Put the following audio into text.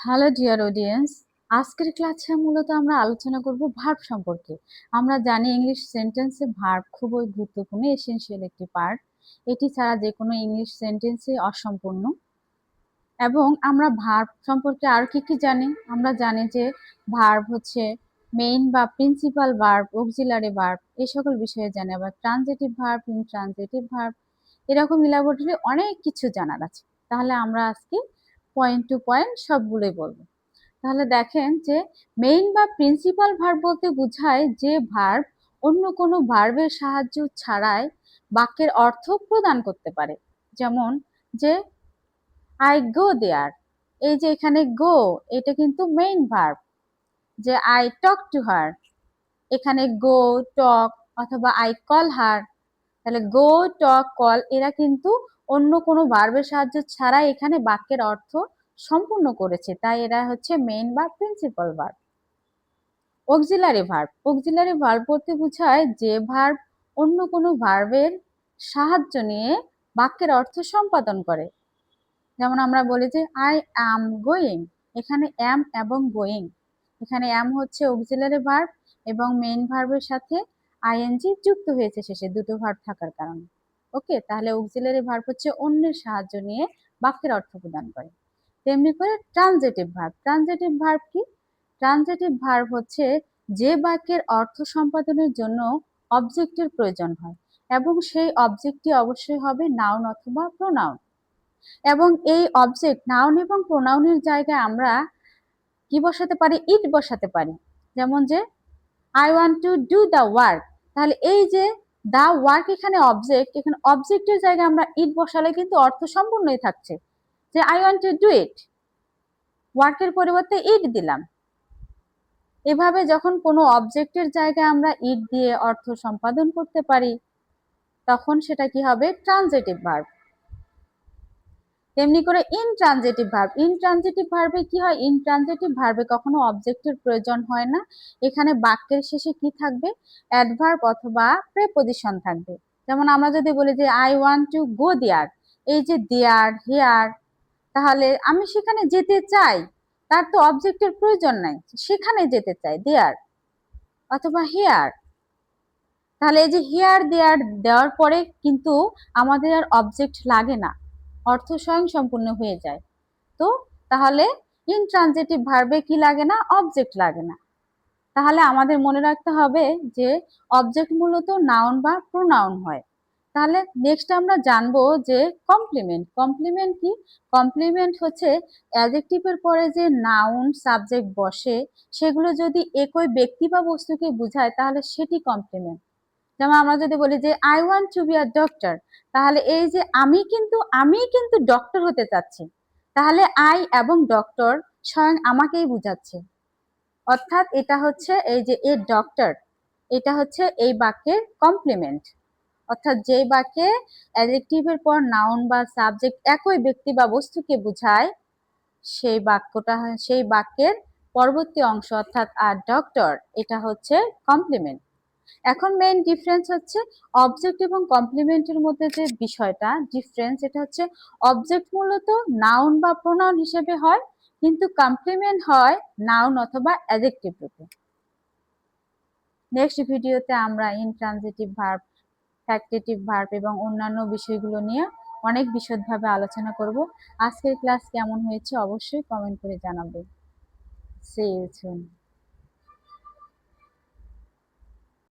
Hello dear audience, আজকের ক্লাসে মূলত আমরা আলোচনা করব ভার্ব সম্পর্কে। আমরা জানি ইংলিশ সেন্টেন্সে ভার্ব খুবই গুরুত্বপূর্ণ, এসেনশিয়াল একটি পার্ট। এটি ছাড়া যে কোনো ইংলিশ সেন্টেন্সই অসম্পূর্ণ। এবং আমরা ভার্ব সম্পর্কে আর কি কি জানি? আমরা জানি যে ভার্ব হচ্ছে মেইন বা প্রিন্সিপাল ভার্ব, অক্সিলারি ভার্ব, এই সকল বিষয়ে জানি। আবার ট্রানজিটিভ ভার্ব, ইনট্রানজিটিভ ভার্ব, এরকম ইলাবোরেটরি অনেক কিছু জানার আছে। তাহলে আমরা আজকে পয়েন্ট টু পয়েন্ট সবগুলোই বলবো। তাহলে দেখেন যে মেইন বা প্রিন্সিপাল ভার্ব বলতে বোঝায় যে ভার্ব অন্য কোনো ভার্বের সাহায্য ছাড়াই বাক্যের অর্থ প্রদান করতে পারে। যেমন যে আই গো দেয়ার, এই যে এখানে গো, এটা কিন্তু মেইন ভার্ব। যে আই টক টু হার, এখানে গো, টক অথবা আই কল হার, তাহলে গো, টক, কল এরা কিন্তু অন্য কোনো ভার্বের সাহায্য ছাড়া এখানে বাক্যের অর্থ সম্পূর্ণ করেছে, তাই এরা হচ্ছে মেইন বা principal verb. Auxiliary verb, auxiliary verb বলতে বোঝায় যে ভার্ব অন্য কোনো ভার্বের সাহায্য নিয়ে বাক্যের অর্থ সম্পাদন করে। যেমন আমরা বলি যে আই অ্যাম গোয়িং, এখানে অ্যাম এবং গোয়িং, এখানে অ্যাম হচ্ছে অক্সিলারি ভার্ব এবং মেইন ভার্বের সাথে আইএনজি যুক্ত হয়েছে শেষে, দুটো ভার্ব থাকার কারণে। ওকে, তাহলে অক্সিলারি ভার্ব হচ্ছে অন্যের সাহায্য নিয়ে বাক্যের অর্থ প্রদান করে। তেমনি করে ট্রানজিটিভ ভার্ব, ট্রানজিটিভ ভার্ব কি? ট্রানজিটিভ ভার্ব হচ্ছে যে বাক্যের অর্থ সম্পাদনের জন্য অবজেক্টের প্রয়োজন হয় এবং সেই অবজেক্টটি অবশ্যই হবে নাউন অথবা প্রোনাউন। এবং এই অবজেক্ট নাউন এবং প্রোনাউনের জায়গায় আমরা কি বসাতে পারি? ইট বসাতে পারি। যেমন যে I want to do the work, তাহলে এই যে দ্য ওয়ার্ক এখানে অবজেক্ট, এখানে অবজেক্টের জায়গায় আমরা ইট বসালে কিন্তু অর্থ সম্পূর্ণই থাকছে, যে I want to do it, ওয়ার্কের পরিবর্তে ইট দিলাম। এভাবে যখন কোনো অবজেক্টের জায়গায় আমরা ইট দিয়ে অর্থ সম্পাদন করতে পারি তখন সেটা কি হবে? Transitive verb. তেমনি করে ইনট্রানজিটিভ ভার্ব, ইনট্রানজিটিভ ভার্বে কি হয়? ইনট্রানজিটিভ ভার্বে কখনো অবজেক্টের প্রয়োজন হয় না, এখানে বাক্যের শেষে কি থাকবে? অ্যাডভার্ব অথবা প্রেপোজিশন থাকবে। যেমন আমরা যদি বলি যে আই ওয়ান্ট টু গো দেয়ার, এই যে দেয়ার, হিয়ার, তাহলে আমি সেখানে যেতে চাই, তার তো অবজেক্টের প্রয়োজন নাই, সেখানে যেতে চাই, দেয়ার অথবা হিয়ার। তাহলে এই যে হিয়ার দেয়ার দেওয়ার পরে কিন্তু আমাদের আর অবজেক্ট লাগে না, অর্থ স্বয়ং সম্পূর্ণ হয়ে যায়। তো তাহলে ইনট্রানজিটিভ ভার্বে কি লাগে না? অবজেক্ট লাগে না। তাহলে আমাদের মনে রাখতে হবে যে অবজেক্ট মূলত নাউন বা প্রোনাউন হয়। তাহলে নেক্সট আমরা জানবো যে কমপ্লিমেন্ট। কমপ্লিমেন্ট কি? কমপ্লিমেন্ট হচ্ছে অ্যাডজেক্টিভের পরে যে নাউন সাবজেক্ট বসে সেগুলো যদি একই ব্যক্তি বা বস্তুকে বোঝায় তাহলে সেটি কমপ্লিমেন্ট। যেমন আমরা যদি বলি যে I want to be a doctor, তাহলে এই যে আমি কিন্তু ডক্টর হতে চাচ্ছি, তাহলে আই এবং ডক্টর স্বয়ং আমাকেই বুঝাচ্ছে। অর্থাৎ এটা হচ্ছে এই যে এ ডক্টর, এটা হচ্ছে এই বাক্যের কমপ্লিমেন্ট। অর্থাৎ যে বাক্যে অ্যাডজেক্টিভের পর নাউন বা সাবজেক্ট একই ব্যক্তি বা বস্তুকে বোঝায় সেই বাক্যের পরবর্তী অংশ অর্থাৎ আ ডক্টর, এটা হচ্ছে কমপ্লিমেন্ট। এখন মেইন ডিফারেন্স হচ্ছে অবজেক্ট এবং কমপ্লিমেন্টের মধ্যে যে বিষয়টা ডিফারেন্স, এটা হচ্ছে অবজেক্ট মূলত নাউন বা প্রোনাউন হিসেবে হয়, কিন্তু কমপ্লিমেন্ট হয় নাউন অথবা অ্যাডজেক্টিভ রূপে। নেক্সট ভিডিওতে আমরা ইনট্রানজিটিভ ভার্ব, ফ্যাক্টেটিভ ভার্ব এবং অন্যান্য বিষয়গুলো নিয়ে অনেক বিশদভাবে আলোচনা করব। আজকের ক্লাস কেমন হয়েছে অবশ্যই কমেন্ট করে জানাবে। See you soon.